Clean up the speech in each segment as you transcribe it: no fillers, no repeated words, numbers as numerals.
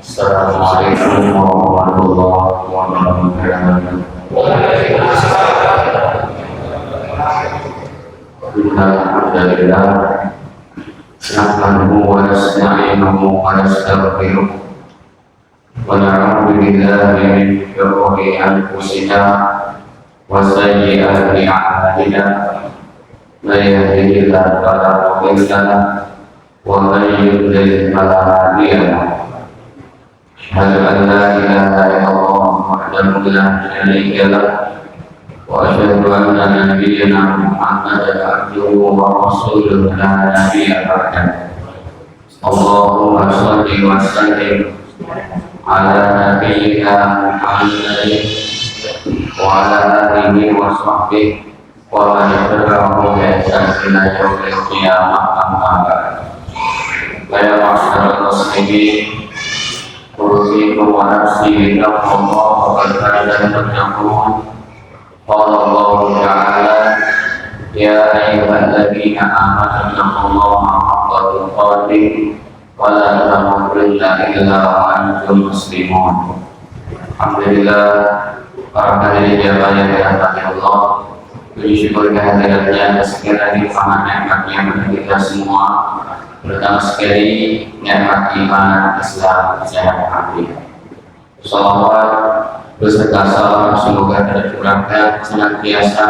Assalamualaikum warahmatullahi wabarakatuh. Alhamdulillah, nahmaduhu wa nasta'inuhu wa nastaghfiruh wa na'udzu billahi min shururi anfusina wa sayyi'ati a'malina. May yahdihillahu fala mudilla lahu wa may yudlil fala hadiya lahu. Asyhadu an la ilaha illallah wahdahu la syarika lahu wa asyhadu anna nabiyyana Muhammadan abduhu wa rasuluhu la nabiyya ba'dahu. Allahumma shalli wa sallim ala nabiyyina Muhammadin wa ala alihi wa sahbihi wa man tabi'ahum bi ihsan ila yaumil qiyamah, amma ba'd. Ya ma'asyiral muslimin, usikum wa nafsi bittaqwallah wa qad tattaqun. Qala Allah Ta'ala, ya ayyuhalladzina amanu taqullaha haqqa tuqatih wa la tamutunna illa wa antum muslimun. Alhamdulillah, para hadirin yang dirahmati Allah, puji syukur kehadirannya atas segala nikmat nikmatnya bagi kita semua, terutama sekali nikmat iman, Islam, sehat hati. Salawat beserta salam semoga tercurahkan senantiasa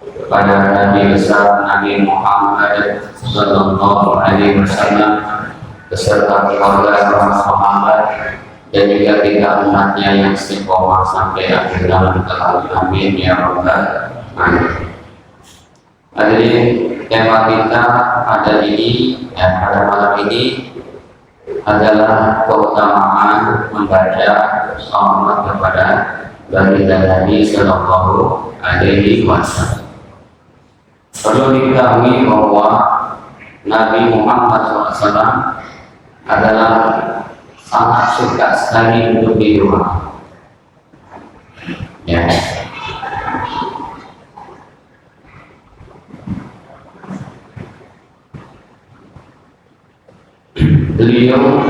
kepada Nabi besar Nabi Muhammad Sallallahu Alaihi Wasallam beserta keluarga Muhammad dan juga tiga umatnya yang istiqomah sampai akhir zaman kelak. Amin ya rabbal alamin. Hadirin, tema kita pada malam ini adalah keutamaan membaca shalawat kepada baginda Nabi Sallallahu Alaihi Wasallam. Perlu diketahui bahwa Nabi Muhammad SAW adalah sangat suka sekali untuk berdoa. Ya. Beliau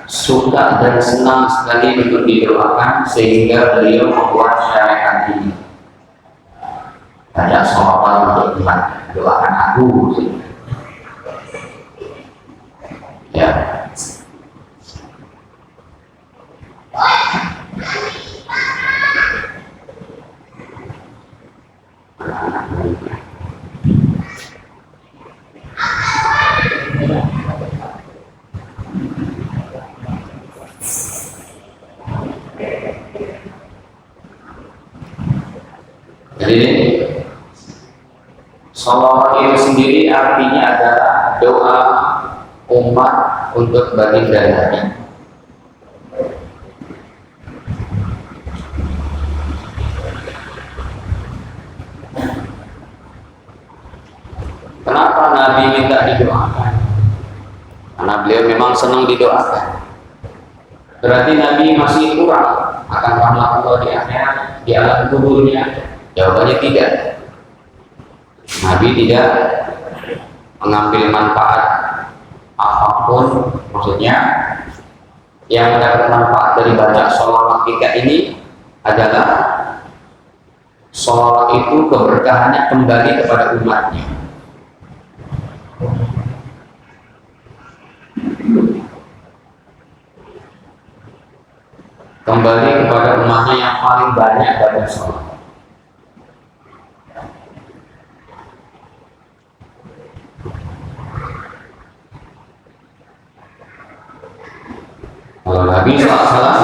suka dan senang sekali untuk didoakan sehingga beliau membuat syariat ini. Ada sholawat untuk umat, doakan aku. Ya. Jadi sholawat itu sendiri artinya adalah doa umat untuk baginda Nabi. Kenapa Nabi minta didoakan? Karena beliau memang senang didoakan. Berarti Nabi masih kurang akan rahmat Allah di akhirat, di alam kuburnya? Jawabannya tidak. Nabi tidak mengambil manfaat apapun, maksudnya yang mendapat manfaat dari baca sholawat kita ini adalah sholawat itu keberkahannya kembali kepada umatnya. Kembali kepada umatnya yang paling banyak baca sholawat. Nabi SAW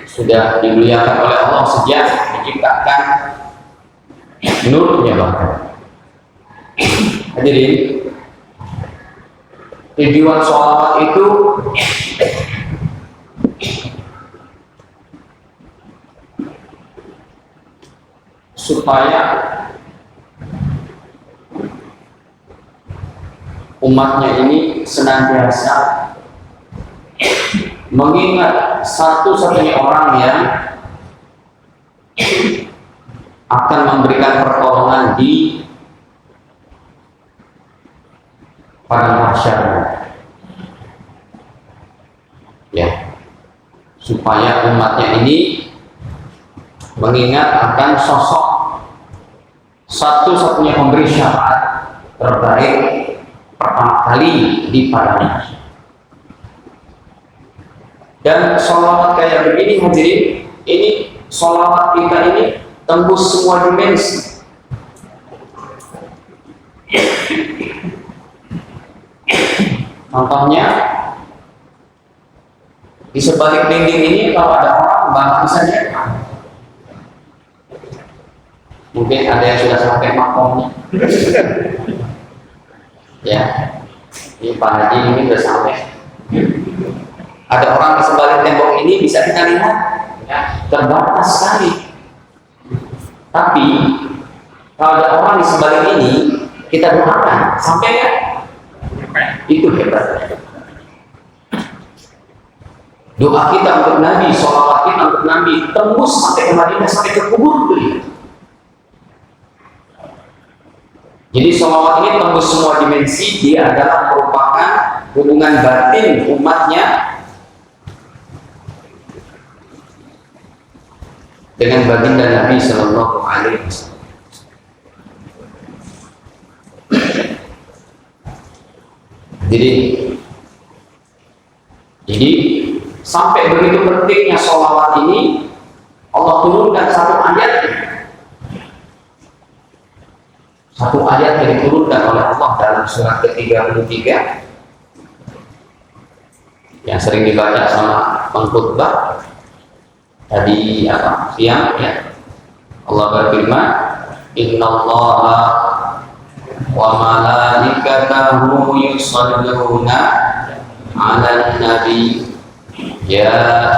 sudah dimuliakan oleh Allah sejak diciptakan nurnya bahkan. Jadi tujuan sholawat itu supaya umatnya ini senantiasa mengingat satu-satunya orang yang akan memberikan pertolongan di pada masyarakat. Ya, supaya umatnya ini mengingat akan sosok satu-satunya pemberi syafaat terbaik pertama kali di padanya. Dan sholawat kayak begini hadirin, ini sholawat kita ini tembus semua dimensi. Contohnya di sebalik dinding ini kalau ada orang bakal bisa nyetak. Mungkin ada yang sudah sampai makomnya. Ya, ini Pak Haji ini sudah sampai. Ada orang di sebalik tembok ini bisa kita lihat, ya, terbatas sekali. Tapi kalau ada orang di sebalik ini, kita doakan sampai ya, itu hebat. Doa kita untuk Nabi, sholawat kita untuk Nabi tembus sampai ke Madinah, sampai ke kubur beliau. Jadi sholawat ini tembus semua dimensi. Dia adalah merupakan hubungan batin umatnya dengan baginda Nabi Sallallahu Alaihi Wasallam. Jadi sampai begitu pentingnya sholawat ini, Allah turunkan satu ayat yang diturunkan oleh Allah dalam surat ke-33 yang sering dibaca sama pengkhutbah tadi siang ya. Allah berfirman, Innallaha wa malaikatahu yusholluna 'alan nabi ya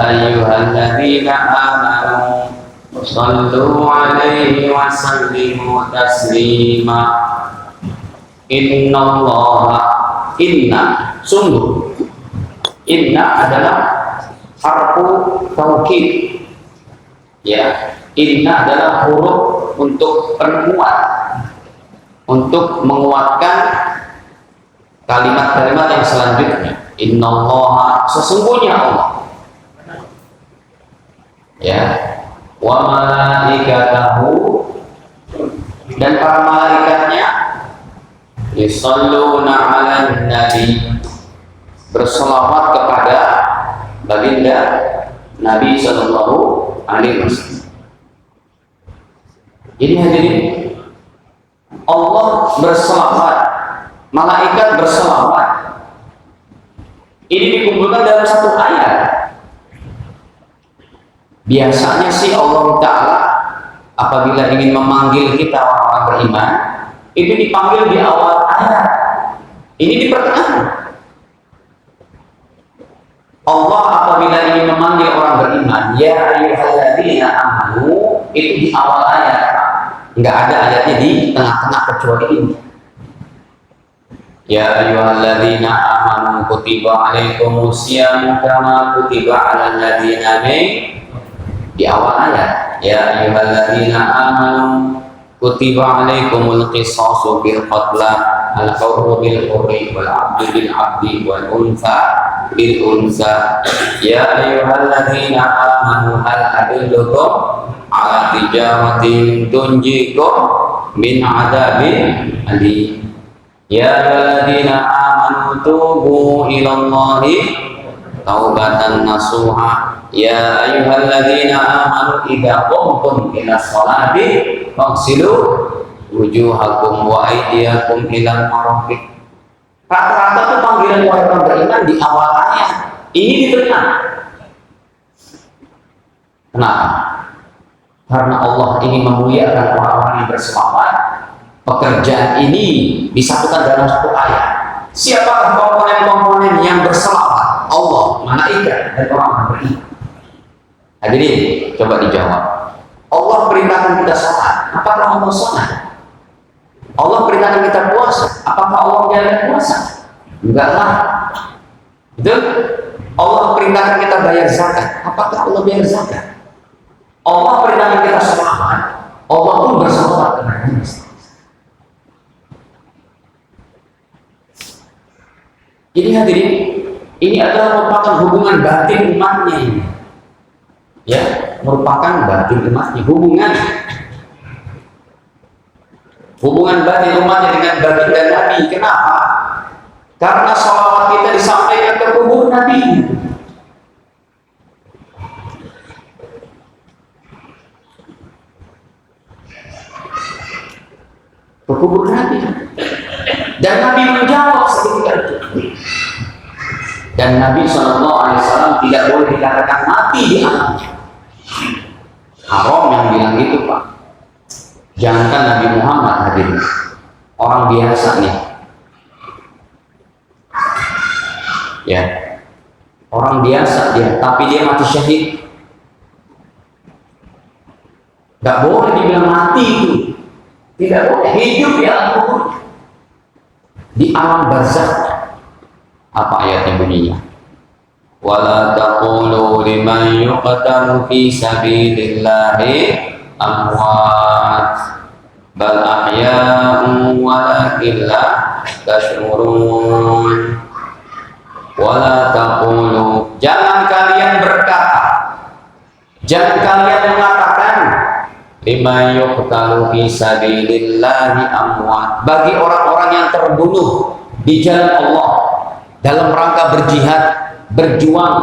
ayyuhalladzina amanu shallu 'alaihi wa sallimu taslima. Inna sungguh, inna adalah harfu taukid ya. Inna adalah huruf untuk penguat, untuk menguatkan kalimat-kalimat yang selanjutnya. Innallaha, sesungguhnya Allah ya, wa malaikatahu, dan para malaikatnya, yusholluna 'alan nabi, berselawat kepada baginda Nabi Sallallahu Alaihi Wasallam. Jadi hadirin, Allah berselawat, malaikat berselawat. Ini dikumpulkan dalam satu ayat. Biasanya sih Allah Ta'ala apabila ingin memanggil kita orang-orang beriman, itu dipanggil di awal ayat. Ini di pertengahan. Allah apabila ingin memanggil orang beriman, ya ayyuhalladzina amanu, itu di awal ayat. Enggak ada ayatnya di tengah-tengah kecuali ini. Ya ayyuhalladzina amanu kutiba alaikumusyamu kama kutiba 'alal ladzina min, di awal ayat. Ya ayyuhalladzina amanu kutiba alaikumul qisasu bil qatla al hurru bil hurri wal 'abdu bil 'abdi wal untha bil untha. Ya ayyuhalladzina amanu hal adullukum ala tijaratin tunjikum min 'adzabin alim. Ya ayyuhalladzina amanu tubu ilallahi taubatan nasuha. Ya ayyuhalladzina amanu idza qumtum ila sholati faghsilu wujuhakum wa aydiyakum ilal marafiq. Rata-rata itu panggilan orang beriman di awal ayat. Ini di tengah. Kenapa? Karena Allah ingin memuliakan orang-orang yang berselawat. Pekerjaan ini disatukan dalam satu ayat. Siapa komponen-komponen yang berselawat? Allah, malaikat, dan orang-orang beriman. Hadirin, coba dijawab. Allah perintahkan kita sholat. Apakah Allah sholat? Allah perintahkan kita puasa. Apakah Allah menjalankan puasa? Enggak lah. Betul? Allah perintahkan kita bayar zakat. Apakah Allah bayar zakat? Allah perintahkan kita sholawat. Allah pun bersolawat kepada Nabi. Jadi hadirin, ini adalah merupakan hubungan batin umatnya ini. merupakan batin umatnya, hubungan batin umatnya dengan baginda Nabi. Kenapa? Karena sholawat kita disampaikan ke kubur Nabi. Ke kubur Nabi. Dan Nabi menjawab seketika itu. Dan Nabi SAW tidak boleh dikatakan mati di alamnya. Haram yang bilang gitu, Pak. Jangankan Nabi Muhammad hadirin, orang biasa nih. Ya, orang biasa dia, tapi dia mati syahid. Gak boleh dibilang mati itu. Tidak boleh, hidup di alam kubur, di alam barzakh. Apa ayatnya bunyinya? Wala taqulu liman yuqtalu fi sabilillahi amwat bal ahya'un walakin la tash'urun. Wala taqulu, jangan kalian berkata, jangan kalian mengatakan liman yuqtalu fi sabilillahi amwat, bagi orang-orang yang terbunuh di jalan Allah dalam rangka berjihad, berjuang,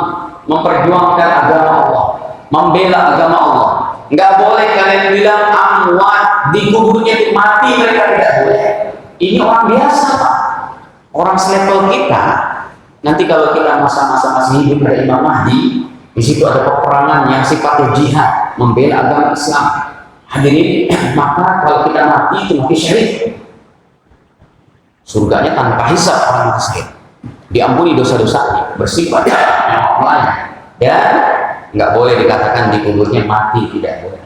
memperjuangkan agama Allah, membela agama Allah. Nggak boleh kalian bilang amwat, di kuburnya itu mati, mereka tidak boleh. Ini orang biasa, Pak. Orang selevel kita. Nanti kalau kita masa-masa masih hidup dari Imam Mahdi, di situ ada peperangan yang sifatnya jihad, membela agama Islam. Hadirin, maka kalau kita mati itu mati syahid. Surganya tanpa hisab orang tersebut. Diampuni dosa-dosanya, bersifat yang lain, dan nggak boleh dikatakan di kuburnya mati, tidak boleh.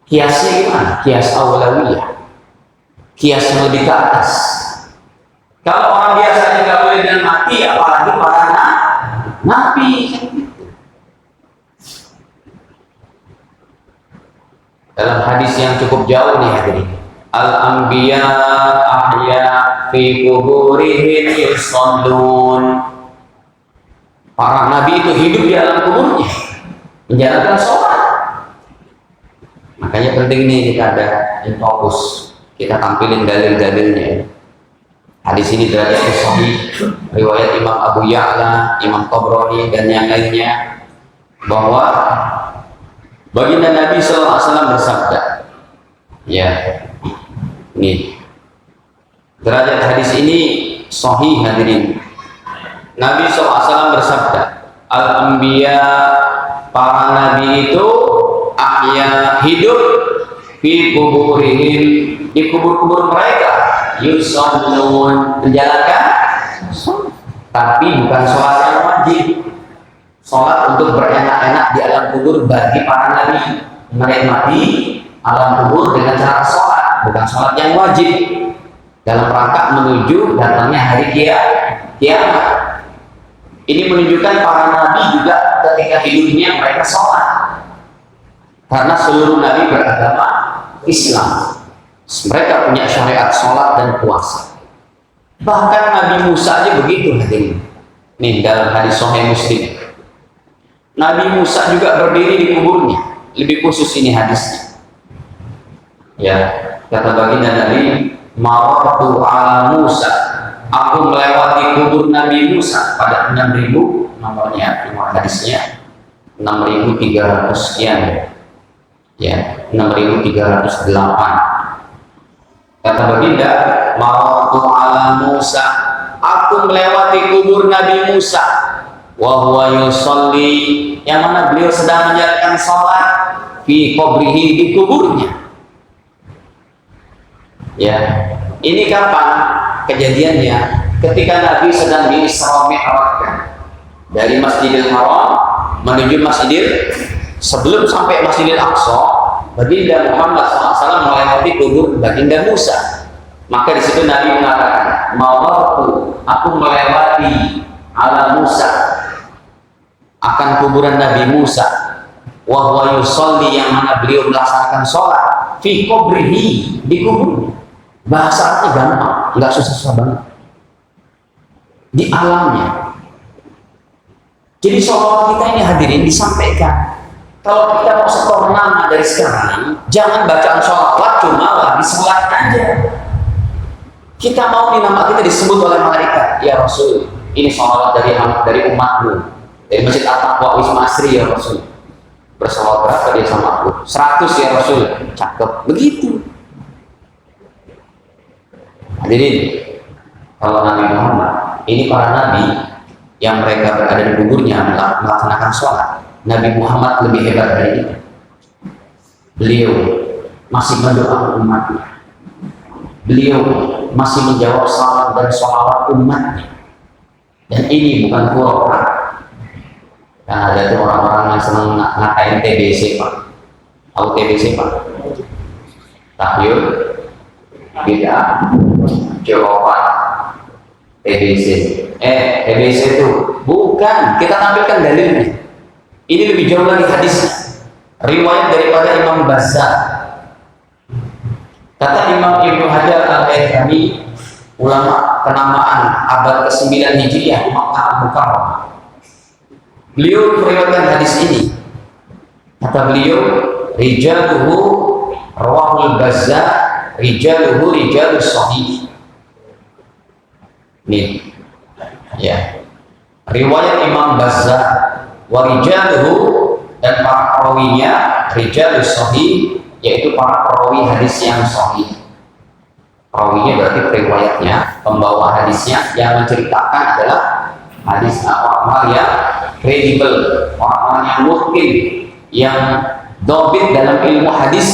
Kiasnya gimana? Kias awalawiyah, kias yang lebih ke atas. Kalau orang biasanya nggak boleh dan mati, apalagi para nabi. Dalam hadis yang cukup jauh nih hadirin, al-anbiya ahya fi kuburihim yusallun. Para nabi itu hidup di alam kuburnya, menjalankan sholat. Makanya penting nih kita ada yang fokus, kita tampilin dalil-dalilnya. Hadis ini derajatnya sahih, riwayat Imam Abu Ya'la, Imam Tabrani dan yang lainnya, bahwa baginda Nabi SAW bersabda, ya, nih derajat hadis ini sahih hadirin. Nabi SAW bersabda, al-anbiya, para nabi itu ahya, hidup fi kuburihim, di kubur-kubur mereka, yusallun, menjalankan sholat, tapi bukan sholat yang wajib. Sholat untuk berenak-enak di alam kubur bagi para nabi, menikmati alam kubur dengan cara sholat, bukan sholat yang wajib, dalam rangka menuju datangnya hari kiamat. Ini menunjukkan para nabi juga ketika hidupnya mereka sholat, karena seluruh nabi beragama Islam, mereka punya syariat sholat dan puasa. Bahkan Nabi Musa aja begitu hadirin. Nih dalam hadis Sahih Muslim, Nabi Musa juga berdiri di kuburnya. Lebih khusus ini hadisnya. Ya, kata baginda Nabi, "Maratu ala Musa." Aku melewati kubur Nabi Musa pada 6.000 nomornya, nomor hadisnya 6.300 sekian. Ya, 6.308. Kata baginda, "Maratu ala Musa." Aku melewati kubur Nabi Musa, wa huwa yusalli, yang mana beliau sedang menjalankan sholat, fi qabrihi, di kuburnya. Ya, ini kapan kejadiannya? Ketika Nabi sedang di Isra Mi'rajkan dari Masjidil Haram menuju sebelum sampai Masjidil Aqsa, baginda Muhammad SAW melewati kubur baginda Musa. Maka di situ Nabi mengatakan, "Mawartu, aku melewati ala Musa, akan kuburan Nabi Musa, wa huwa yusalli, yang mana beliau melaksanakan sholat, fi qabrihi, di kuburnya." Bahasa artinya gampang, nggak susah-susah banget, di alamnya. Jadi sholawat kita ini hadirin disampaikan Kalau kita mau setor nama dari sekarang, jangan bacaan sholawat cuma lagi sholat aja. Kita mau di nama kita disebut oleh malaikat, ya Rasul, ini sholawat dari umatmu, dari Masjid At-Taqwa Wisma Asri ya Rasul. Bersalawat berapa dia sama aku? 100 ya Rasul. Cakep. Begitu. Hadirin, kalau Nabi Muhammad, ini para nabi yang mereka berada di kuburnya melaksanakan sholat. Nabi Muhammad lebih hebat dari itu. Beliau masih mendoakan umatnya. Beliau masih menjawab salam dan sholawat umatnya. Dan ini bukan pura-pura. Nah, ada tuh orang-orang yang senang ngatain TBC, Pak. Tahu TBC, Pak? Tahyul, bid'ah, jawaban, TBC. TBC itu bukan. Kita tampilkan dalilnya. Ini lebih jauh lagi hadisnya. Riwayat daripada Imam Bazzar. Kata Imam Ibnu Hajar Al-Haythami, ulama kenamaan abad ke-9 Hijriah, Makkah Mukarramah. Beliau meriwayatkan hadis ini. Kata beliau, rijaluhu rawahul Bazzar, rijaluhu rijalus sahih. Nih, ya. Riwayat Imam Bazzar, wa rijaluhu, dan para perawinya rijalus sahih, yaitu para perawi hadis yang sahih. Perawinya berarti periwayatnya, pembawa hadisnya yang menceritakan adalah hadis orang-orang yang kredibel, orang-orang yang mungkin, yang dobit dalam ilmu hadis.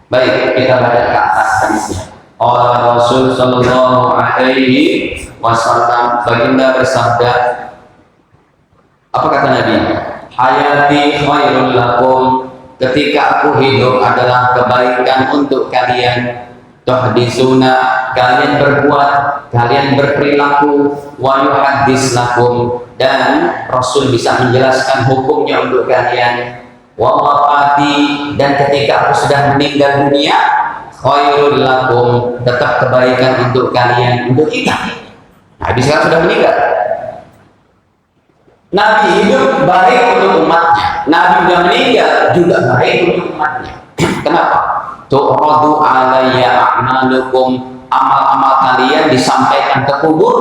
Baik, kita baca ke atas hadisnya. Allah Rasul Sallallahu Alaihi Wasallam, baginda bersabda, apa kata Nabi? Hayati khairul lakum, ketika aku hidup adalah kebaikan untuk kalian. Tuhdisuna, kalian berbuat, kalian berperilaku. Wa yuhaddis lakum, dan Rasul bisa menjelaskan hukumnya untuk kalian. Wa wafati, dan ketika aku sudah meninggal dunia, khairul lakum, tetap kebaikan untuk kalian, untuk kita. Nabi sekarang sudah meninggal. Nabi hidup baik untuk umatnya. Nabi sudah meninggal juga baik untuk umatnya. Kenapa? Tu'radu alayya a'malukum, amal-amal kalian disampaikan ke kubur.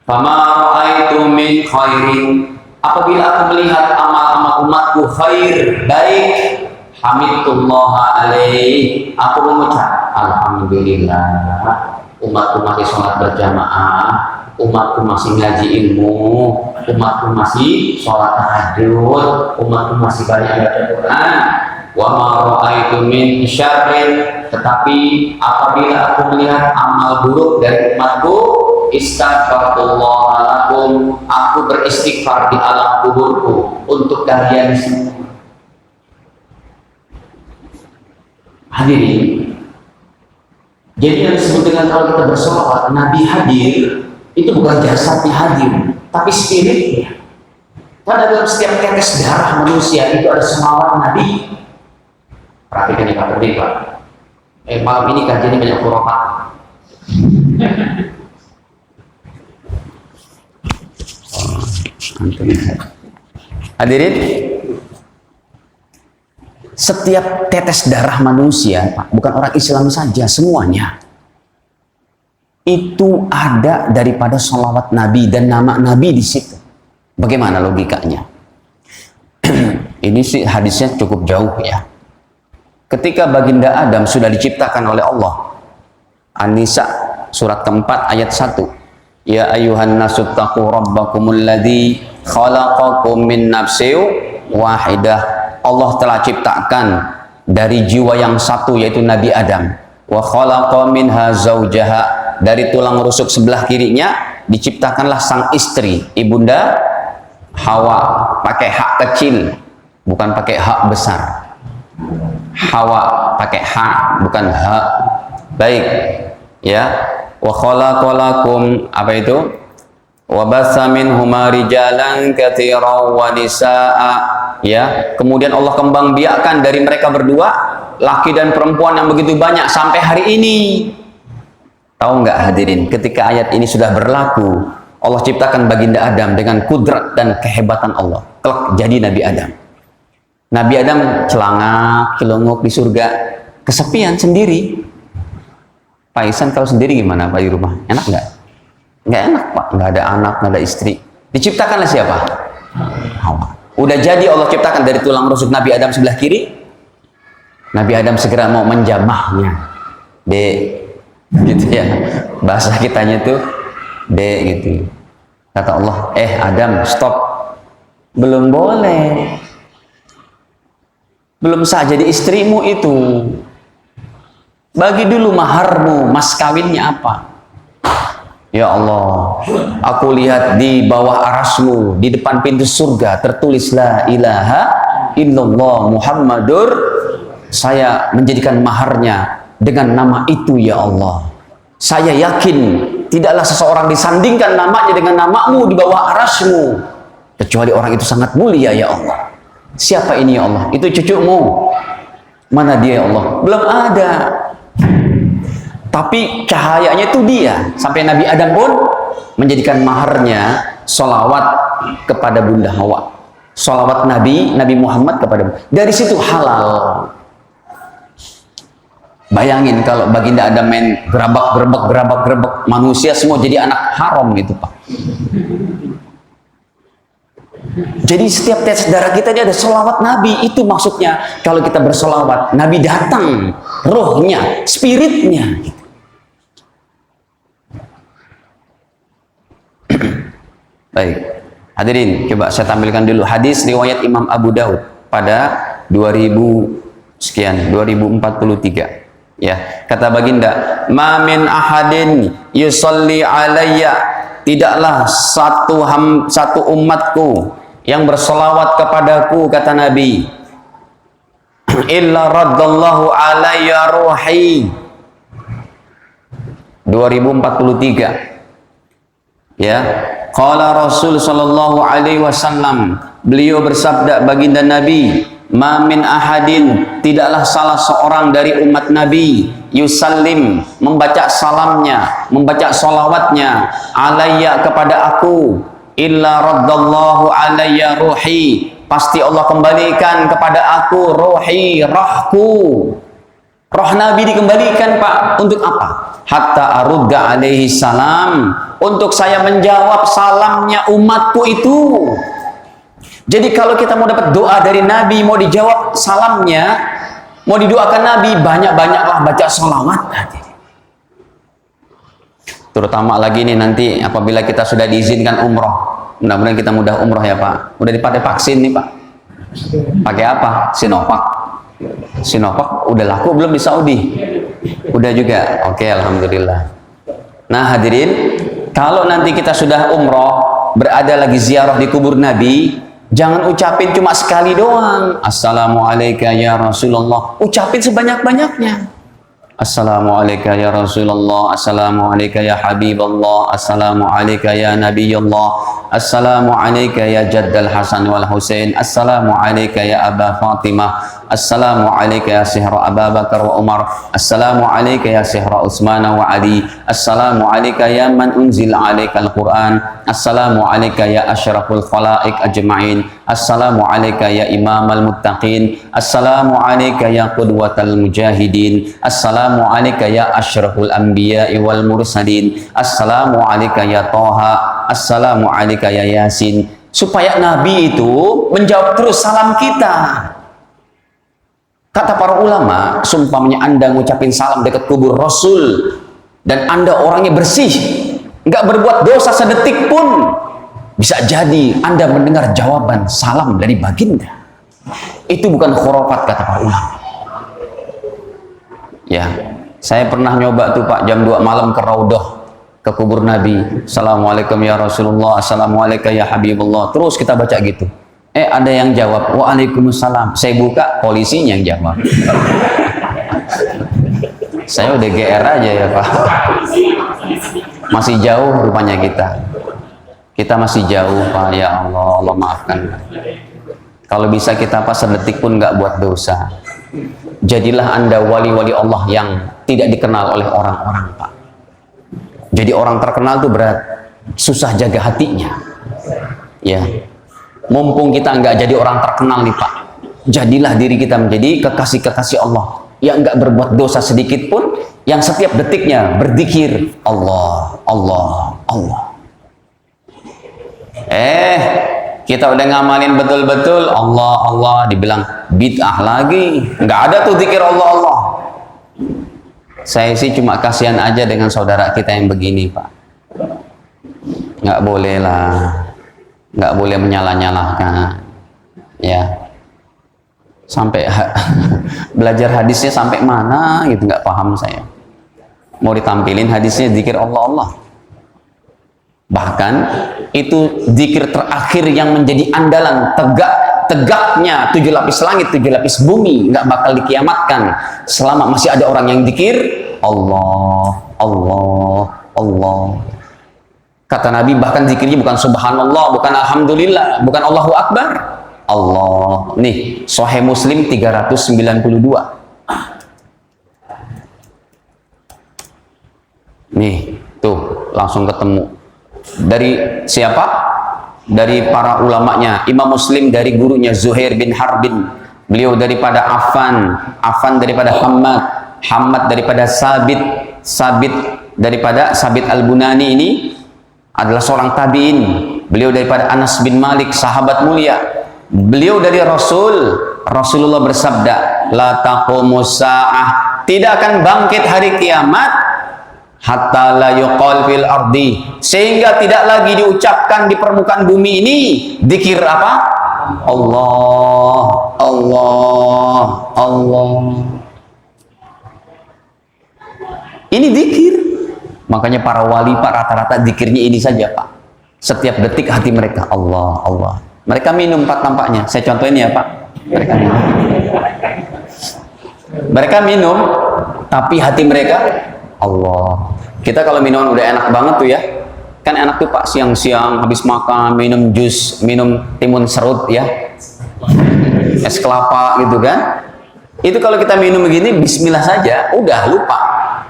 Fama ra'aitu min khairin, apabila aku melihat amal-amal umatku khair, baik, hamidullah alaih, aku mengucap alhamdulillah, umatku masih sholat berjamaah, umatku masih ngaji ilmu, umatku masih sholat tahajud, umatku masih banyak baca Quran. Wa ma ra'aitu min syarrin, tetapi apabila aku melihat amal buruk dari umatku, istaghfirullah lakum, aku beristighfar di alam kuburku untuk kalian semua. Hadirin, jadi yang disebut dengan kalau kita bersolawat, Nabi hadir, itu bukan jasadnya hadir, tapi spiritnya. Karena dalam setiap tetes darah manusia itu ada selawat Nabi. Perhatikan ya Pak Terdik, Pak. Malam ini kajiannya banyak khurafat. Hadirin, setiap tetes darah manusia, Pak, bukan orang Islam saja, semuanya itu ada daripada sholawat Nabi dan nama Nabi di situ. Bagaimana logikanya? Ini sih hadisnya cukup jauh ya. Ketika baginda Adam sudah diciptakan oleh Allah, An-Nisa surat keempat ayat 1, ya ayuhan nasu taqu rabbakumul ladzi khalaqakum min nafsin wahidah, Allah telah ciptakan dari jiwa yang satu yaitu Nabi Adam, wa khalaqa minha zaujaha, dari tulang rusuk sebelah kirinya diciptakanlah sang istri ibunda Hawa, pakai hak kecil bukan pakai hak besar. Hawa pakai hak bukan hak. Baik ya, wa khalaqalakum, apa itu, wa bassa minhuma rijalan katsiran wa nisaa, ya, kemudian Allah kembang biakkan dari mereka berdua laki dan perempuan yang begitu banyak sampai hari ini. Tahu nggak hadirin, ketika ayat ini sudah berlaku, Allah ciptakan baginda Adam dengan kudrat dan kehebatan Allah. Kelak jadi Nabi Adam. Nabi Adam celangak, celunguk di surga, kesepian sendiri. Pak Ihsan kalau sendiri gimana Pak di rumah? Enak nggak? Nggak enak Pak, nggak ada anak, nggak ada istri. Diciptakanlah siapa? Hawa. Udah jadi Allah ciptakan dari tulang rusuk Nabi Adam sebelah kiri. Nabi Adam segera mau menjamahnya. Gitu ya. Bahasa kitanya tuh gitu. Kata Allah, Adam, stop. Belum boleh. Belum sah jadi istrimu itu. Bagi dulu maharmu, mas kawinnya apa? Ya Allah, aku lihat di bawah arasmu, di depan pintu surga, tertulis la ilaha illallah Muhammadur. Saya menjadikan maharnya dengan nama itu ya Allah. Saya yakin tidaklah seseorang disandingkan namanya dengan namamu di bawah arasmu, kecuali orang itu sangat mulia ya Allah. Siapa ini ya Allah? Itu cucumu. Mana dia ya Allah? Belum ada. Tapi cahayanya itu dia. Sampai Nabi Adam pun menjadikan maharnya sholawat kepada Bunda Hawa. Sholawat Nabi Muhammad kepada. Dari situ halal. Bayangin kalau baginda Adam main gerabak, manusia semua jadi anak haram gitu Pak. Jadi setiap tes darah kita ini ada sholawat Nabi. Itu maksudnya kalau kita bersolawat, Nabi datang, rohnya, spiritnya. Baik, hadirin, coba saya tampilkan dulu hadis riwayat Imam Abu Daud pada 2043. Ya, kata baginda, "Ma min ahadin yusalli alayya," tidaklah satu umatku yang bersolawat kepadaku, kata Nabi, "illa raddallahu alayya ruhi." 2043. Ya, qala Rasul sallallahu alaihi wasallam, beliau bersabda baginda Nabi, "Ma min ahadin," tidaklah salah seorang dari umat Nabi, yusallim, membaca salamnya, membaca solawatnya, alayya, kepada aku, illa raddallahu alayya ruhi, pasti Allah kembalikan kepada aku ruhi, rohku. Roh Nabi dikembalikan Pak, untuk apa? Hatta arudda alaihi salam, untuk saya menjawab salamnya umatku itu. Jadi kalau kita mau dapat doa dari Nabi, mau dijawab salamnya, mau didoakan Nabi, banyak-banyaklah baca sholawat. Terutama lagi nih nanti apabila kita sudah diizinkan umroh, mudah-mudahan kita mudah umroh ya Pak. Udah dipakai vaksin nih Pak. Pakai apa? Sinovac. Sinovac udah laku belum di Saudi? Udah juga. Oke, alhamdulillah. Nah hadirin, kalau nanti kita sudah umroh, berada lagi ziarah di kubur Nabi, jangan ucapin cuma sekali doang. Assalamualaikum ya Rasulullah. Ucapin sebanyak-banyaknya. Assalamualaikum ya Rasulullah. Assalamualaikum ya Habiballah. Assalamualaikum ya Nabiyullah. Assalamualaikum ya Jaddal Hasan wal Husain. Assalamualaikum ya Aba Fatimah. Assalamualaikum ya Sihra Abu Bakar wa Umar. Assalamualaikum ya Sihra Utsman wa Ali. Assalamualaikum ya man unzil alaikal Quran. Assalamualaikum ya asyraful khalaik ajma'in. Assalamualaikum ya imamal muttaqin. Assalamualaikum ya qudwatal mujahidin. Assalamualaikum ya asyraful anbiya'i wal mursalin. Assalamualaikum ya Toha. Assalamualaikum ya Yasin. Supaya Nabi itu menjawab terus salam kita. Kata para ulama, sumpamanya Anda ngucapin salam dekat kubur Rasul dan Anda orangnya bersih, nggak berbuat dosa sedetik pun, bisa jadi Anda mendengar jawaban salam dari baginda. Itu bukan khurafat, kata para ulama. Ya, saya pernah nyoba tuh Pak, jam 2 malam ke Raudhah, ke kubur Nabi. Assalamualaikum ya Rasulullah, assalamualaikum ya Habibullah. Terus kita baca gitu. Ada yang jawab, waalaikumsalam. Saya buka, polisinya yang jawab. Saya udah GR aja ya Pak. Masih jauh rupanya kita. Kita masih jauh Pak, ya Allah, Allah maafkan. Kalau bisa kita pas sedetik pun nggak buat dosa. Jadilah Anda wali-wali Allah yang tidak dikenal oleh orang-orang Pak. Jadi orang terkenal itu berat. susah jaga hatinya. Ya, mumpung kita nggak jadi orang terkenal nih Pak, jadilah diri kita menjadi kekasih-kekasih Allah yang nggak berbuat dosa sedikit pun, yang setiap detiknya berzikir Allah, Allah, Allah. Kita udah ngamalin betul-betul Allah, Allah, dibilang bid'ah lagi. Nggak ada tuh zikir Allah, Allah. Saya sih cuma kasihan aja dengan saudara kita yang begini Pak. Nggak boleh lah, nggak boleh menyalah-nyalahkan. Ya, sampai belajar hadisnya sampai mana gitu nggak paham saya. Mau ditampilin hadisnya zikir Allah, Allah. Bahkan itu zikir terakhir yang menjadi andalan tegaknya 7 lapis langit, 7 lapis bumi, nggak bakal dikiamatkan selama masih ada orang yang zikir Allah, Allah, Allah. Kata Nabi bahkan zikirnya bukan subhanallah, bukan alhamdulillah, bukan Allahu akbar, Allah. Nih Sahih Muslim 392. Nih tuh langsung ketemu. Dari siapa? Dari para ulamanya. Imam Muslim dari gurunya Zuhair bin Harbin. Beliau daripada Affan daripada Hammad daripada Sabit daripada Sabit Al-Bunani. Ini adalah seorang tabi'in. Beliau daripada Anas bin Malik, sahabat mulia. Beliau dari Rasulullah bersabda, la taqumus sa'ah, tidak akan bangkit hari kiamat hatta la yuqal fil ardi, sehingga tidak lagi diucapkan di permukaan bumi ini zikir apa? Allah, Allah, Allah. Ini zikir. Makanya para wali Pak rata-rata zikirnya ini saja Pak. Setiap detik hati mereka Allah, Allah. Mereka minum Pak tampaknya. Saya contohin ya Pak. Mereka minum tapi hati mereka Allah. Kita kalau minuman udah enak banget tuh ya. Kan enak tuh Pak siang-siang habis makan minum jus, minum timun serut ya. Es kelapa gitu kan. Itu kalau kita minum begini bismillah saja udah lupa.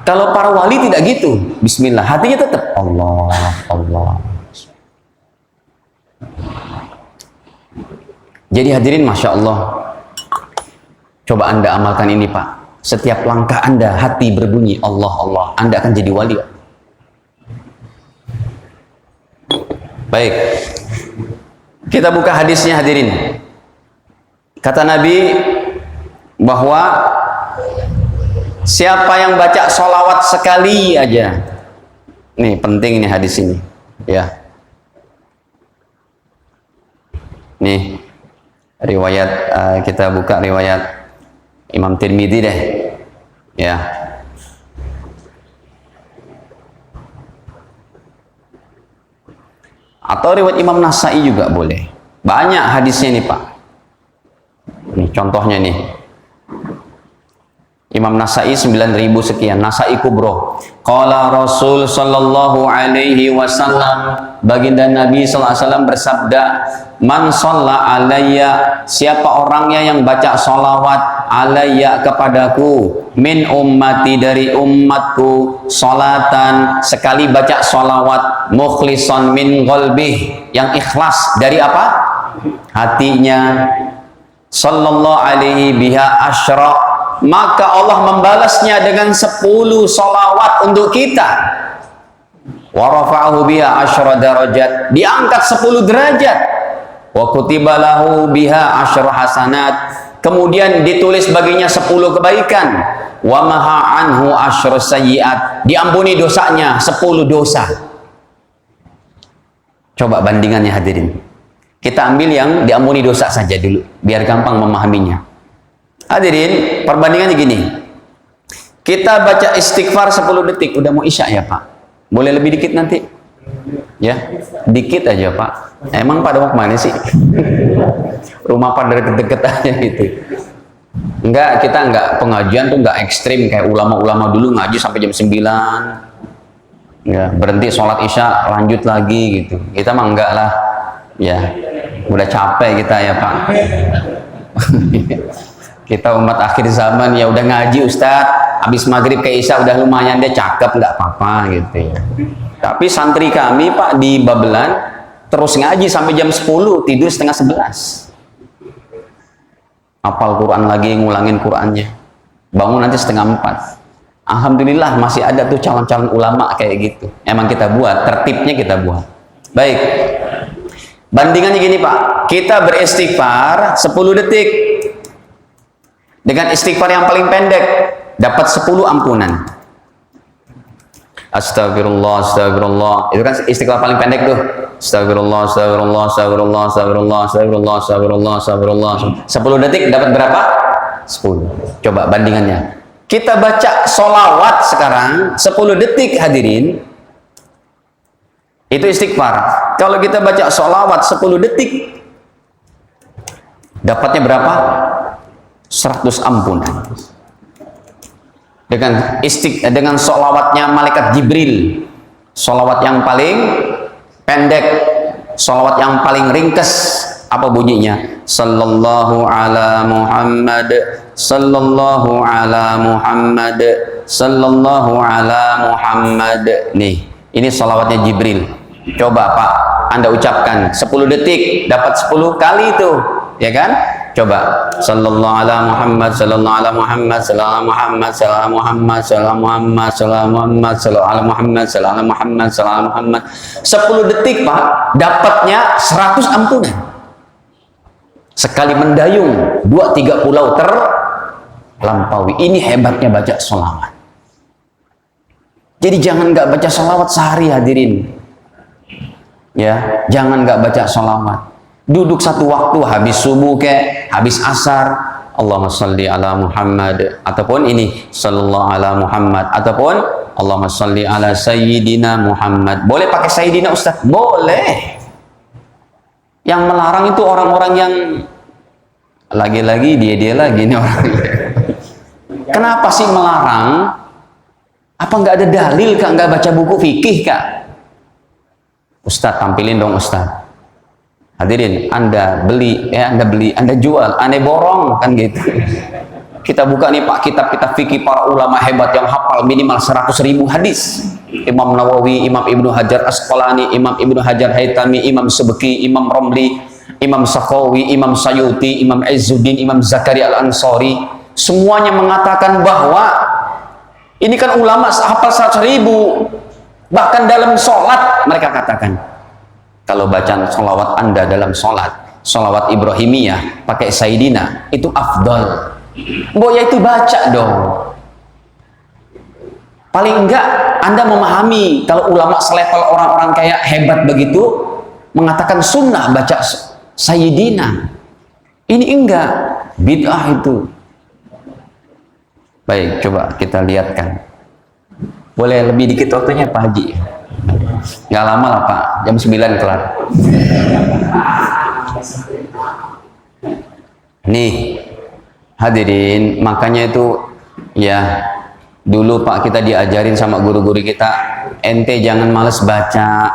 Kalau para wali tidak gitu, bismillah, hatinya tetap Allah, Allah. Jadi hadirin, Masya Allah, coba Anda amalkan ini Pak. Setiap langkah Anda, hati berbunyi Allah, Allah, Anda akan jadi wali. Baik, kita buka hadisnya hadirin. Kata Nabi bahwa siapa yang baca sholawat sekali aja, nih penting nih hadis ini, ya. Nih riwayat kita buka riwayat Imam Tirmidzi deh, ya. Atau riwayat Imam Nasai juga boleh. Banyak hadisnya nih Pak. Nih contohnya nih. Imam Nasai 9.000 sekian, Nasai Kubro. Qala Rasul sallallahu alaihi wasallam, baginda Nabi sallallahu alaihi wasallam bersabda, man shalla alayya, siapa orangnya yang baca sholawat alayya kepadaku, min ummati dari umatku, sholatan sekali baca sholawat, mukhlison min qalbih, yang ikhlas dari apa? Hatinya, sallallahu alaihi biha asyra, maka Allah membalasnya dengan 10 sholawat untuk kita. Wa rafa'ahu biha asyra darajat, diangkat 10 derajat. Wa kutiba lahu biha asyru hasanat, kemudian ditulis baginya 10 kebaikan. Wa maha anhu asyru sayyiat, diampuni dosanya 10 dosa. Coba bandingannya hadirin. Kita ambil yang diampuni dosa saja dulu biar gampang memahaminya. Hadirin, perbandingannya gini. Kita baca istighfar 10 detik, udah mau isya ya Pak? Boleh lebih dikit nanti? Ya, dikit aja Pak. Emang pada mau kemana sih? Rumah pada deket-deket aja gitu. Enggak, kita enggak, pengajian tuh enggak ekstrim kayak ulama-ulama dulu ngaji sampai jam 9. Ya, berhenti sholat isya lanjut lagi gitu. Kita mah enggak lah. Ya, udah capek kita ya Pak. Kita umat akhir zaman ya udah ngaji Ustadz, habis maghrib ke isya udah lumayan, dia cakep nggak apa-apa gitu ya. Tapi santri kami Pak di Babelan terus ngaji sampai jam 10, tidur setengah 11. Hafal Quran lagi, ngulangin Qurannya. Bangun nanti setengah 4. Alhamdulillah masih ada tuh calon-calon ulama kayak gitu. Emang kita buat, tertibnya kita buat. Baik. Bandingannya gini Pak, kita beristighfar 10 detik. Dengan istighfar yang paling pendek, dapat 10 ampunan. Astagfirullah, astagfirullah. Itu kan istighfar paling pendek tuh. Astagfirullah, astagfirullah, astagfirullah, astagfirullah, astagfirullah, astagfirullah, astagfirullah. 10 detik dapat berapa? 10. Coba bandingannya. Kita baca sholawat sekarang 10 detik hadirin. Itu istighfar. Kalau kita baca sholawat 10 detik, dapatnya berapa? 100 ampunan. Dengan sholawatnya malaikat Jibril, sholawat yang paling pendek, sholawat yang paling ringkes, apa bunyinya? Sallallahu ala Muhammad, sallallahu ala Muhammad, sallallahu ala Muhammad. Nih, ini sholawatnya Jibril. Coba Pak, Anda ucapkan 10 detik, dapat 10 kali itu, ya kan? Coba. Sallallahu ala Muhammad, sallallahu ala Muhammad, sallallahu Muhammad, sallallahu Muhammad, sallallahu Muhammad, sallallahu Muhammad, sallallahu ala Muhammad, sallallahu Muhammad, sallallahu Muhammad. 10 detik Pak, dapatnya 100 ampunan. Sekali mendayung 2-3 pulau terlampaui. Ini hebatnya baca sholawat. Jadi jangan nggak baca sholawat sehari hadirin. Ya, jangan nggak baca sholawat. Duduk satu waktu, habis subuh kek, habis asar, Allahumma sholli ala Muhammad, ataupun ini sallallahu ala Muhammad, ataupun Allahumma sholli ala Sayyidina Muhammad. Boleh pakai Sayyidina Ustaz? Boleh. Yang melarang itu orang-orang yang lagi-lagi dia lagi nih orang. Kenapa sih melarang? Apa nggak ada dalil Kak? Nggak baca buku fikih Kak? Ustaz, tampilin dong Ustaz. Hadirin, Anda jual, Anda borong, kan gitu. Kita buka nih Pak, kitab-kitab fikih para ulama hebat yang hafal minimal 100.000 hadis. Imam Nawawi, Imam Ibnu Hajar Asqalani, Imam Ibnu Hajar Haytami, Imam Subki, Imam Romli, Imam Sakhawi, Imam Sayuti, Imam Izzuddin, Imam Zakaria Al-Ansari. Semuanya mengatakan bahwa ini kan ulama hafal 100.000. Bahkan dalam sholat mereka katakan, kalau bacaan sholawat Anda dalam sholat, sholawat Ibrahimiyah pakai Sayyidina, itu afdal. Ya itu baca dong. Paling enggak Anda memahami kalau ulama selevel orang-orang kayak hebat begitu mengatakan sunnah baca Sayyidina. Ini enggak, bid'ah itu. Baik, coba kita lihatkan. Boleh lebih dikit waktunya Pak Haji? Nggak lama lah Pak, jam 9 kelar. Nih hadirin, makanya itu ya dulu Pak kita diajarin sama guru-guru kita, ente jangan males baca.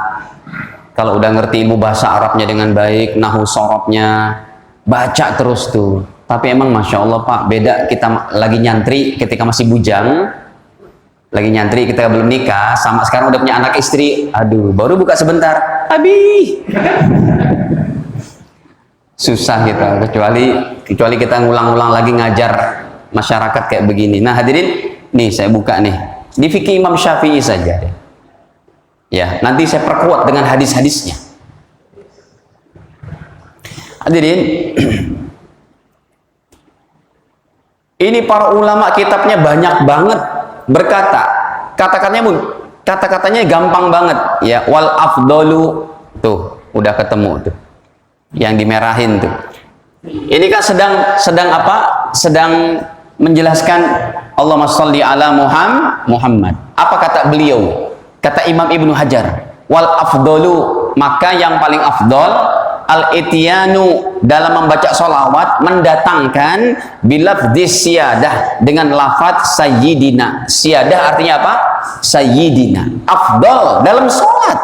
Kalau udah ngerti ilmu bahasa Arabnya dengan baik, nahu sorobnya, baca terus tuh. Tapi emang Masya Allah Pak, beda kita lagi nyantri ketika masih bujang, lagi nyantri kita belum nikah, sama sekarang udah punya anak istri, aduh baru buka sebentar, habis. Susah kita, kecuali kita ngulang-ulang lagi ngajar masyarakat kayak begini. Nah hadirin, nih saya buka nih di fikih Imam Syafi'i saja ya, nanti saya perkuat dengan hadis-hadisnya. Hadirin, ini para ulama kitabnya banyak banget berkata, kata-katanya gampang banget ya. Wal afdalu, tuh udah ketemu tuh yang dimerahin tuh. Ini kan sedang apa? Sedang menjelaskan Allahumma sholli ala Muhammad. Apa kata beliau? Kata Imam Ibnu Hajar, wal afdalu, maka yang paling afdal al-ityanu, dalam membaca sholawat mendatangkan bilafdis siyadah, dengan lafaz sayyidina. Siyadah artinya apa? Sayyidina. Afdal dalam sholat.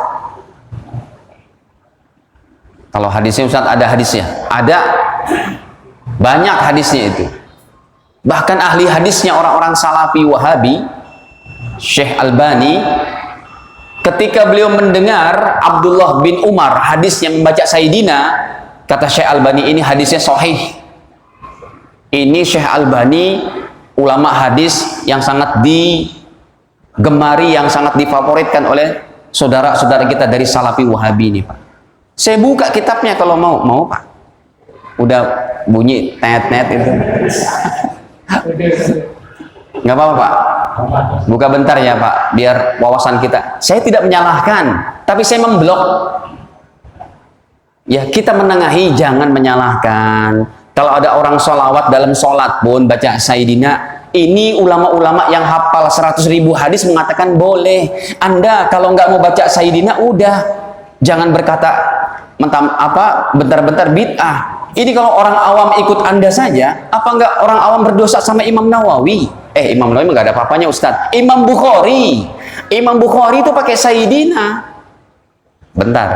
Kalau hadisnya Ustaz, ada hadisnya? Ada, banyak hadisnya itu. Bahkan ahli hadisnya orang-orang salafi wahabi, Syekh Albani, ketika beliau mendengar Abdullah bin Umar hadis yang membaca Sayyidina, kata Syekh Albani, ini hadisnya sahih. Ini Syekh Albani ulama hadis yang sangat digemari, yang sangat difavoritkan oleh saudara-saudara kita dari Salafi Wahabi ini, Pak. Saya buka kitabnya kalau mau Pak. Udah bunyi tet-tet itu. Nggak apa-apa Pak. Buka bentar ya Pak, biar wawasan kita. Saya tidak menyalahkan, tapi saya memblok. Ya, kita menengahi, jangan menyalahkan. Kalau ada orang sholawat dalam sholat pun baca Sayyidina, ini ulama-ulama yang hafal 100.000 hadis mengatakan boleh. Anda kalau nggak mau baca Sayyidina, udah jangan berkata bentar-bentar bid'ah. Ini kalau orang awam ikut Anda saja, apa nggak orang awam berdosa sama Imam Nawawi? Imam Nawawi nggak ada apa-apanya Ustadz. Imam Bukhari itu pakai Sayyidina. Bentar,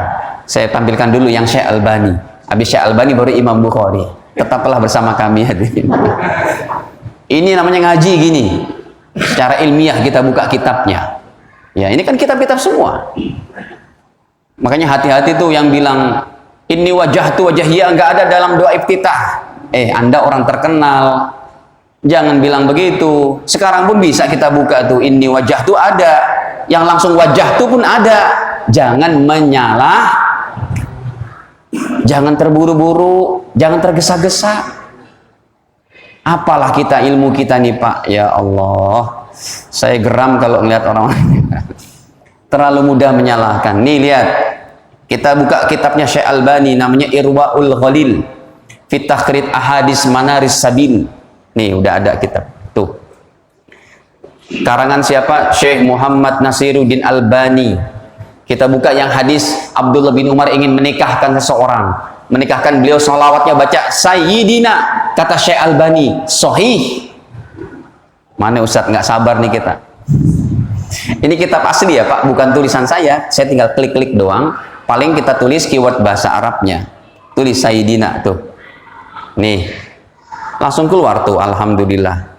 saya tampilkan dulu yang Syekh Albani. Habis Syekh Albani baru Imam Bukhari. Tetaplah bersama kami hadirin. Ini namanya ngaji gini. Secara ilmiah kita buka kitabnya. Ya, ini kan kitab-kitab semua. Makanya hati-hati tuh yang bilang inni wajahtu wajahiyya, enggak ada dalam doa iftitah. Anda orang terkenal. Jangan bilang begitu. Sekarang pun bisa kita buka tuh inni wajahtu ada. Yang langsung wajahtu pun ada. Jangan menyalah. Jangan terburu-buru, jangan tergesa-gesa. Apalah kita ilmu kita nih Pak. Ya Allah, saya geram kalau melihat orang-orang terlalu mudah menyalahkan. Nih lihat, kita buka kitabnya Syekh Albani, namanya Irwaul Ghalil fi Takhrid Ahadis Manaris Sabil. Nih udah ada kitab tuh. Karangan siapa? Syekh Muhammad Nasiruddin Albani. Kita buka yang hadis Abdullah bin Umar ingin menikahkan seseorang, menikahkan beliau, sholawatnya baca Sayyidina, kata Syekh Albani sahih. Mana Ustadz, nggak sabar nih kita. Ini kitab asli ya Pak, bukan tulisan saya tinggal klik-klik doang. Paling kita tulis keyword bahasa Arabnya, tulis Sayyidina tuh, nih langsung keluar tuh, alhamdulillah.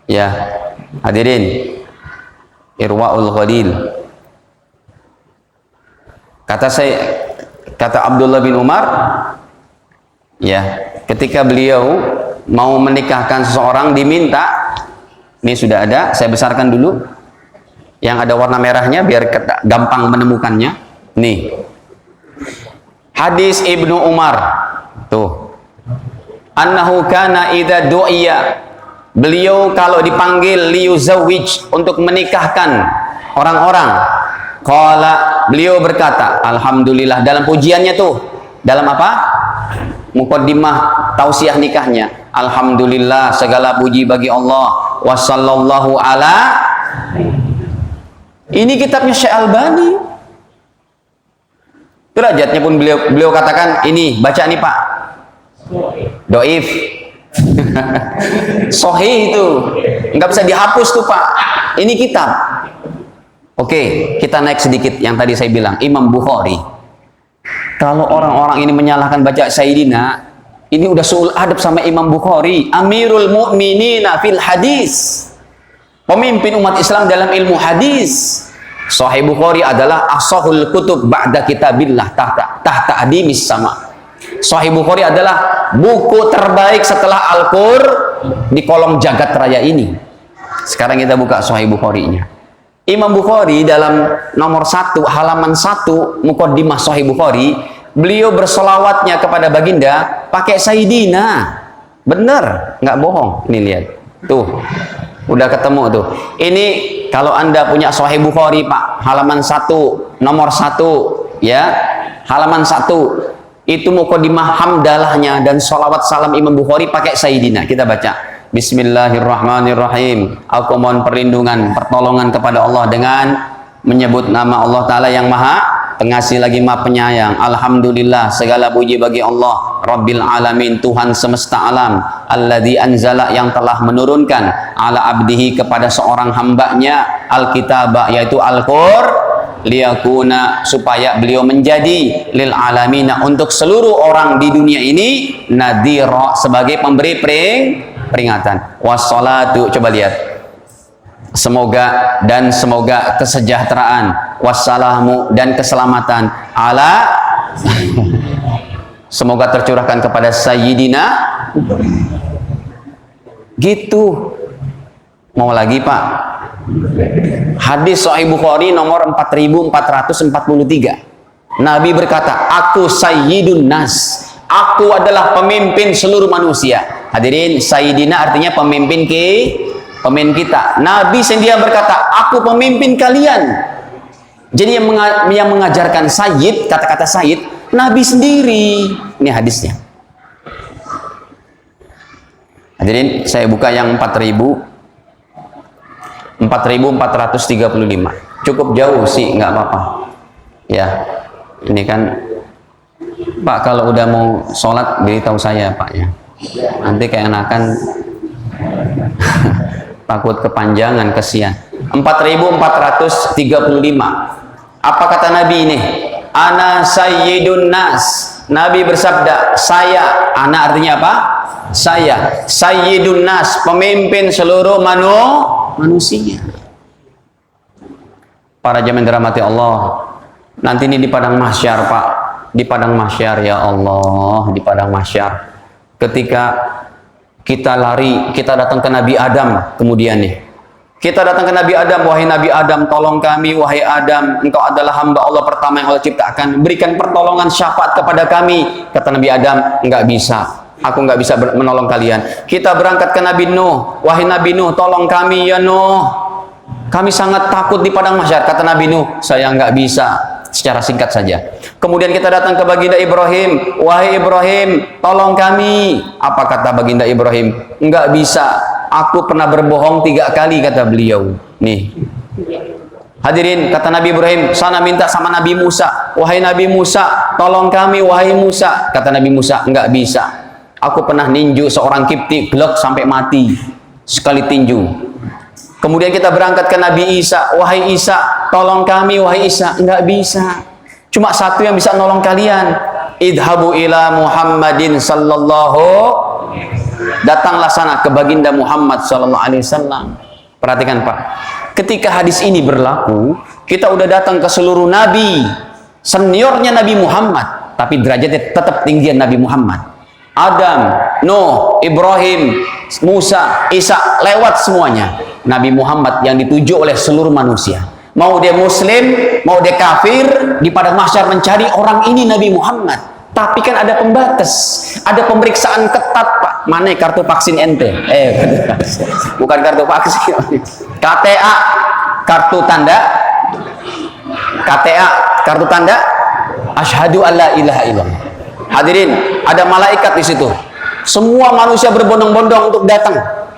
Ya hadirin, Irwaul Ghalil. Kata Abdullah bin Umar, ya, ketika beliau mau menikahkan seseorang diminta, ini sudah ada, saya besarkan dulu, yang ada warna merahnya biar gampang menemukannya. Nih, hadis Ibnu Umar, tuh, annahu kana idza du'iya, beliau kalau dipanggil liyuzawwij, untuk menikahkan orang-orang, qala, beliau berkata, alhamdulillah, dalam pujiannya tuh, dalam apa? Muqaddimah tausiah nikahnya. Alhamdulillah, segala puji bagi Allah. Wassallallahu ala. Ini kitabnya Syekh Albani. Derajatnya pun beliau katakan, ini baca nih Pak. Doif. Sahih itu. Nggak bisa dihapus tuh Pak. Ini kitab. Oke, kita naik sedikit yang tadi saya bilang, Imam Bukhari. Kalau orang-orang ini menyalahkan baca Sayyidina, ini udah suul adab sama Imam Bukhari, Amirul Mu'minina fil hadis, pemimpin umat Islam dalam ilmu hadis. Sahih Bukhari adalah ashahul kutub ba'da kitabillah tahta adimis sama. Sahih Bukhari adalah buku terbaik setelah Al-Qur di kolom jagat raya ini. Sekarang kita buka Sahih Bukhari-nya. Imam Bukhari dalam nomor 1, halaman 1, Muqaddimah Sahih Bukhari, beliau bersolawatnya kepada baginda pakai Sayyidina. Bener, nggak bohong. Nih lihat, tuh, udah ketemu tuh. Ini kalau Anda punya Sahih Bukhari Pak, halaman 1, nomor 1, ya, halaman 1, itu Muqaddimah hamdalahnya dan solawat salam Imam Bukhari pakai Sayyidina. Kita baca. Bismillahirrahmanirrahim. Aku mohon perlindungan, pertolongan kepada Allah dengan menyebut nama Allah Ta'ala yang maha pengasih lagi maha penyayang. Alhamdulillah, segala puji bagi Allah Rabbil Alamin, Tuhan semesta alam. Alladzi anzala, yang telah menurunkan ala abdihi, kepada seorang hambanya, Alkitabah, yaitu Al-Qur, liyakuna, supaya beliau menjadi lil alamina, untuk seluruh orang di dunia ini, nadhira, sebagai pemberi peringatan. Wassalatu, coba lihat, semoga kesejahteraan, wassalamu dan keselamatan ala semoga tercurahkan kepada Sayyidina. Gitu. Mau lagi Pak? Hadis Sahih Bukhari nomor 4443. Nabi berkata, aku Sayyidun Nas, aku adalah pemimpin seluruh manusia. Hadirin, Sayyidina artinya pemimpin kita. Nabi sendiri berkata, aku pemimpin kalian. Jadi yang mengajarkan Sayyid, kata-kata Sayyid, Nabi sendiri. Ini hadisnya. Hadirin, saya buka yang 4435. Cukup jauh sih, nggak apa-apa. Ya, ini kan Pak, kalau udah mau sholat beritahu saya Pak ya. Nanti keenakan takut kepanjangan, kesian. 4435. Apa kata Nabi ini? Ana Sayyidun Nas. Nabi bersabda, saya. Ana artinya apa? Saya. Sayyidun Nas, pemimpin seluruh manusia. Para jemaah dirahmati Allah. Nanti ini di padang mahsyar Pak. Di padang mahsyar, ya Allah, di padang mahsyar. Ketika kita lari, kita datang ke Nabi Adam, kemudian nih. Kita datang ke Nabi Adam, wahai Nabi Adam, tolong kami, wahai Adam, engkau adalah hamba Allah pertama yang Allah ciptakan. Berikan pertolongan syafaat kepada kami. Kata Nabi Adam, enggak bisa. Aku enggak bisa menolong kalian. Kita berangkat ke Nabi Nuh, wahai Nabi Nuh, tolong kami ya Nuh. Kami sangat takut di padang mahsyar. Kata Nabi Nuh, saya enggak bisa. Secara singkat saja. Kemudian kita datang ke baginda Ibrahim, wahai Ibrahim, tolong kami. Apa kata baginda Ibrahim? Enggak bisa. Aku pernah berbohong 3 kali, kata beliau. Nih. Hadirin, kata Nabi Ibrahim, sana minta sama Nabi Musa, wahai Nabi Musa, tolong kami, wahai Musa. Kata Nabi Musa, enggak bisa. Aku pernah ninju seorang Kipti, glok sampai mati sekali tinju. Kemudian kita berangkat ke Nabi Isa, wahai Isa, tolong kami, wahai Isa. Enggak bisa. Cuma satu yang bisa nolong kalian. Idhabu ila Muhammadin sallallahu. Datanglah sana ke baginda Muhammad sallallahu alaihi wasallam. Perhatikan Pak. Ketika hadis ini berlaku, kita udah datang ke seluruh nabi. Seniornya Nabi Muhammad, tapi derajatnya tetap tinggian Nabi Muhammad. Adam, Nuh, Ibrahim, Musa, Isa, lewat semuanya. Nabi Muhammad yang dituju oleh seluruh manusia. Mau dia muslim, mau dia kafir, di padang mahsyar mencari orang ini Nabi Muhammad. Tapi kan ada pembatas, ada pemeriksaan ketat Pak. Mana kartu vaksin ente? Bukan kartu vaksin. KTA, kartu tanda. KTA, kartu tanda. Asyhadu alla ilaha illallah. Hadirin, ada malaikat di situ. Semua manusia berbondong-bondong untuk datang.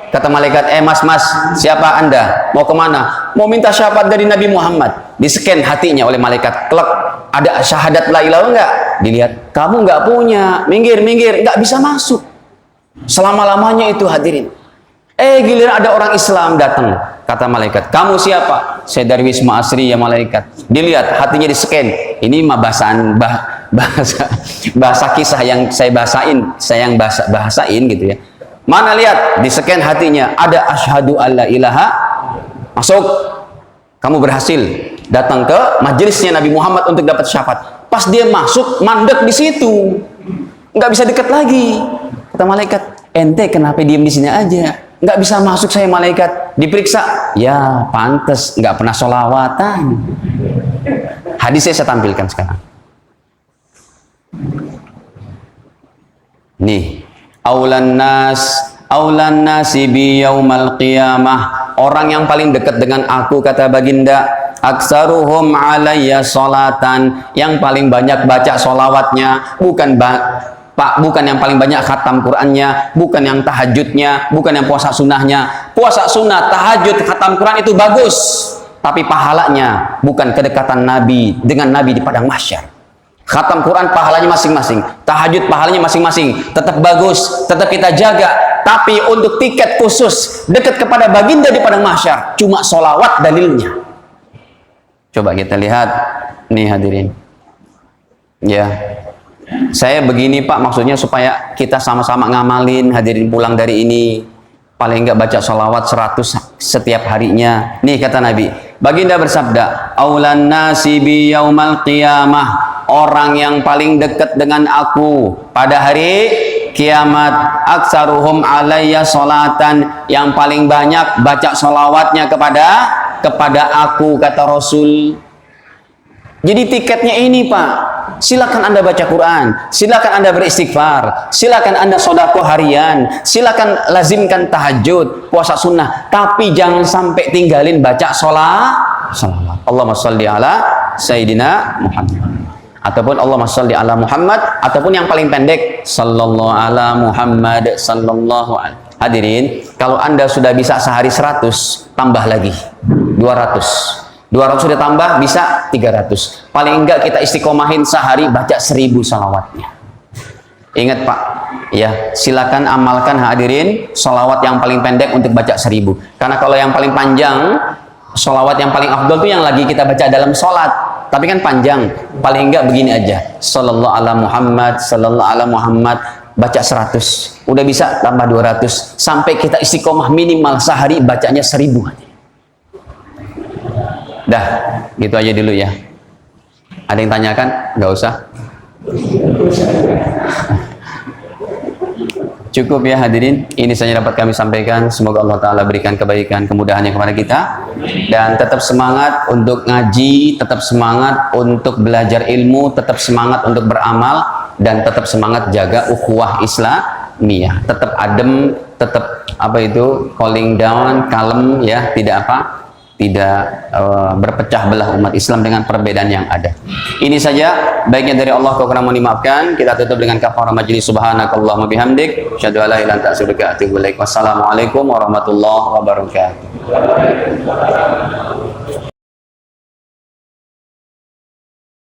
Kata malaikat, mas, siapa anda? Mau kemana? Mau minta syafaat dari Nabi Muhammad. Di-scan hatinya oleh malaikat. Klek, ada syahadat la ilaha enggak? Dilihat, kamu enggak punya. Minggir, enggak bisa masuk. Selama-lamanya itu hadirin. Giliran ada orang Islam datang. Kata malaikat, kamu siapa? Saya dari Wisma Asri ya malaikat. Dilihat, hatinya di-scan. Ini mah bahasa kisah yang saya bahasain gitu ya. Mana lihat, di-scan hatinya, ada asyhadu alla ilaha, masuk. Kamu berhasil datang ke majelisnya Nabi Muhammad untuk dapat syafaat. Pas dia masuk, mandek di situ. Nggak bisa dekat lagi. Kata malaikat, ente kenapa diem di sini aja? Nggak bisa masuk saya malaikat. Diperiksa, ya pantes, nggak pernah sholawatan. Hadisnya saya tampilkan sekarang. Nih. Aulan nasi bi yaumal qiyamah, orang yang paling dekat dengan aku, kata baginda, aksaruhum alayya sholatan, yang paling banyak baca sholawatnya, bukan yang paling banyak khatam Qur'annya, bukan yang tahajudnya, bukan yang puasa sunnahnya. Puasa sunnah, tahajud, khatam Qur'an itu bagus, tapi pahalanya bukan kedekatan Nabi dengan Nabi di padang mahsyar. Khatam Quran pahalanya masing-masing, tahajud pahalanya masing-masing, tetap bagus, tetap kita jaga. Tapi untuk tiket khusus dekat kepada baginda di padang mahsyar, cuma sholawat dalilnya. Coba kita lihat nih hadirin. Ya, saya begini Pak, maksudnya supaya kita sama-sama ngamalin hadirin pulang dari ini. paling enggak baca sholawat 100 setiap harinya. Nih kata Nabi, baginda bersabda, aulan nasi bi yaumal qiyamah, orang yang paling dekat dengan aku pada hari kiamat, aksaruhum alayya sholatan, yang paling banyak baca sholawatnya kepada aku, kata Rasul. Jadi tiketnya ini Pak, silakan Anda baca Quran, silakan Anda beristighfar, silakan Anda sedekah harian, silakan lazimkan tahajud, puasa sunnah, tapi jangan sampai tinggalin baca sholawat. Allahumma sholli ala Sayyidina Muhammad, ataupun Allahumma sholli ala Muhammad, ataupun yang paling pendek sallallahu ala Muhammad sallallahu alaihi. Hadirin, kalau Anda sudah bisa sehari 100, tambah lagi 200 sudah tambah bisa 300. Paling enggak kita istiqomahin sehari baca 1000 salawatnya. Ingat Pak, ya silakan amalkan hadirin salawat yang paling pendek untuk baca 1000. Karena kalau yang paling panjang, salawat yang paling afdol itu yang lagi kita baca dalam sholat. Tapi kan panjang, paling enggak begini aja. Sallallahu ala Muhammad, sallallahu ala Muhammad, baca 100. Udah bisa tambah 200. Sampai kita istiqomah minimal sehari bacanya 1000 aja. Dah, gitu aja dulu ya. Ada yang tanyakan? Nggak usah. Cukup ya hadirin. Ini saja dapat kami sampaikan. Semoga Allah Ta'ala berikan kebaikan, kemudahannya kepada kita. Dan tetap semangat untuk ngaji, tetap semangat untuk belajar ilmu, tetap semangat untuk beramal, dan tetap semangat jaga ukhuwah Islamiyah. Tetap adem, tetap calling down, kalem ya, tidak berpecah belah umat Islam dengan perbedaan yang ada. Ini saja, baiknya dari Allah, kekurangan mohon dimaafkan. Kita tutup dengan kafarah majlis. Subhanakallahumma bihamdik, asyhadu an la ilaha illa anta astaghfiruka wa atubu ilaik. Wassalamualaikum warahmatullahi wabarakatuh.